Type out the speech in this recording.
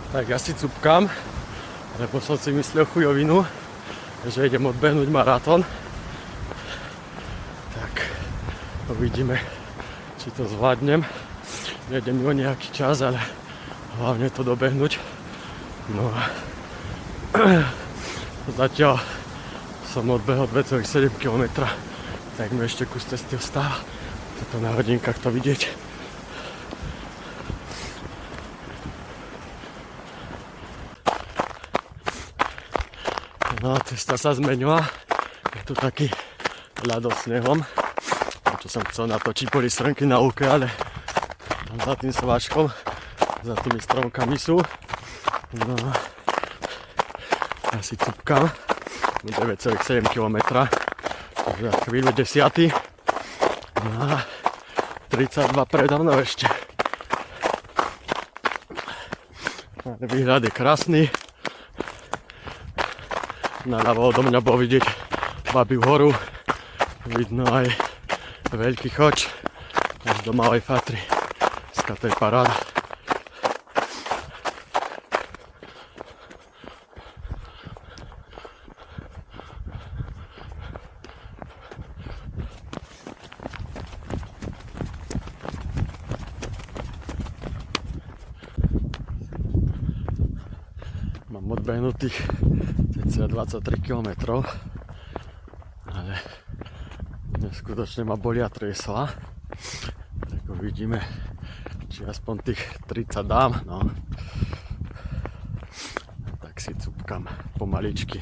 Tak ja si cupkám, lebo som si myslel chujovinu, že idem odbehnúť maratón. Tak uvidíme, či to zvládnem. Nejdem o nejaký čas, ale hlavne to dobehnúť. No a zatiaľ som odbehol 2,7 km, tak mi ešte kus cesty ostáva. Toto na hodinkách to vidieť. No, cesta sa zmenila. Je tu taký ľad s snehom. Čo som chcel natočiť, boli stromky na lúke, ale tam za tým sváčkom, za tými stromkami sú. No, ja si cupkám. 9,7 km. Takže za chvíľu 10. No a 32 predo mnou ešte. Výhľad je krásny. Naľavo odo mňa bolo vidieť Babiu horu, vidno aj veľký choč až do Malej Fatry. Dneska to je paráda. Mám odbehnutých cca 23 km, ale neskutočne ma bolia triesla, tak uvidíme, či aspoň tých 30 dám, no. Tak si cupkam pomaličky.